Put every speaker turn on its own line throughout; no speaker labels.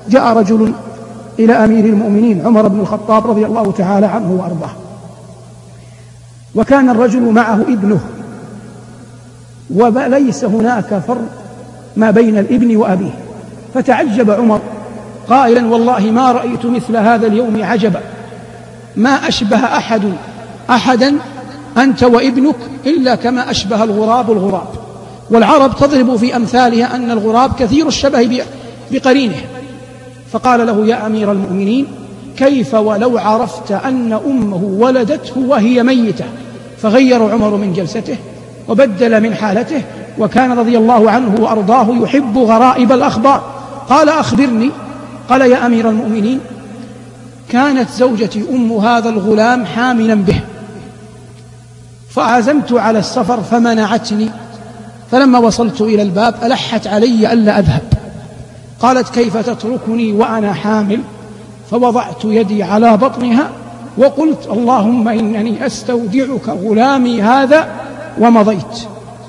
جاء رجل إلى أمير المؤمنين عمر بن الخطاب رضي الله تعالى عنه وأرضاه، وكان الرجل معه ابنه، وليس هناك فرق ما بين الابن وأبيه. فتعجب عمر قائلا: والله ما رأيت مثل هذا اليوم عجبا، ما أشبه أحدا أنت وابنك إلا كما أشبه الغراب الغراب. والعرب تضرب في أمثالها أن الغراب كثير الشبه بقرينه. فقال له: يا أمير المؤمنين، كيف ولو عرفت أن أمه ولدته وهي ميتة؟ فغير عمر من جلسته وبدل من حالته، وكان رضي الله عنه وأرضاه يحب غرائب الأخبار. قال: أخبرني. قال: يا أمير المؤمنين، كانت زوجتي أم هذا الغلام حاملا به، فعزمت على السفر فمنعتني، فلما وصلت إلى الباب ألحت علي ألا أذهب. قالت: كيف تتركني وأنا حامل؟ فوضعت يدي على بطنها وقلت: اللهم إنني أستودعك غلامي هذا، ومضيت.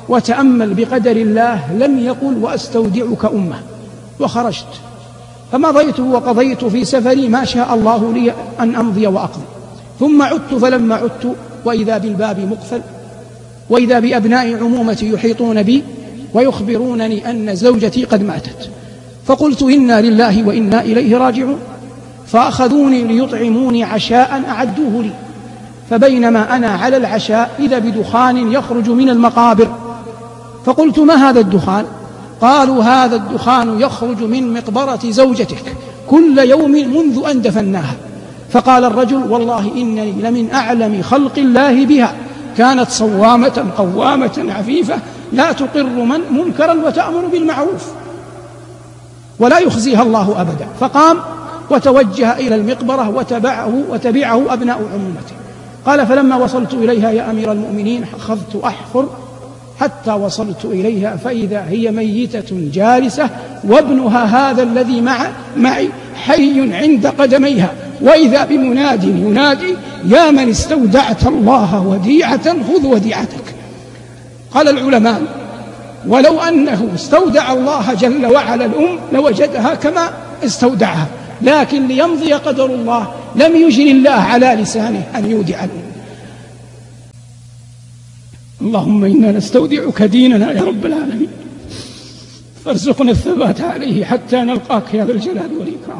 وتأمل بقدر الله، لم يقل وأستودعك أمه. وخرجت فمضيت وقضيت في سفري ما شاء الله لي أن أمضي وأقضي. ثم عدت، فلما عدت وإذا بالباب مقفل، وإذا بأبناء عمومتي يحيطون بي ويخبرونني أن زوجتي قد ماتت. فقلت: إنا لله وإنا إليه راجعون. فأخذوني ليطعموني عشاء أعدوه لي، فبينما أنا على العشاء إذا بدخان يخرج من المقابر. فقلت: ما هذا الدخان؟ قالوا: هذا الدخان يخرج من مقبرة زوجتك كل يوم منذ أن دفناها. فقال الرجل: والله إنني لمن أعلم خلق الله بها، كانت صوامة قوامة عفيفة لا تقر منكرا وتأمر بالمعروف ولا يخزيها الله أبدا. فقام وتوجه إلى المقبرة وتبعه أبناء عمومته. قال: فلما وصلت إليها يا أمير المؤمنين أخذت أحفر حتى وصلت إليها، فإذا هي ميتة جالسة، وابنها هذا الذي معي حي عند قدميها، وإذا بمناد ينادي: يا من استودعت الله وديعة خذ وديعتك. قال العلماء: ولو أنه استودع الله جل وعلا الأم لوجدها كما استودعها، لكن ليمضي قدر الله لم يجر الله على لسانه أن يودع الأم. اللهم إنا نستودعك ديننا يا رب العالمين، فارزقنا الثبات عليه حتى نلقاك يا ذا الجلال والإكرام.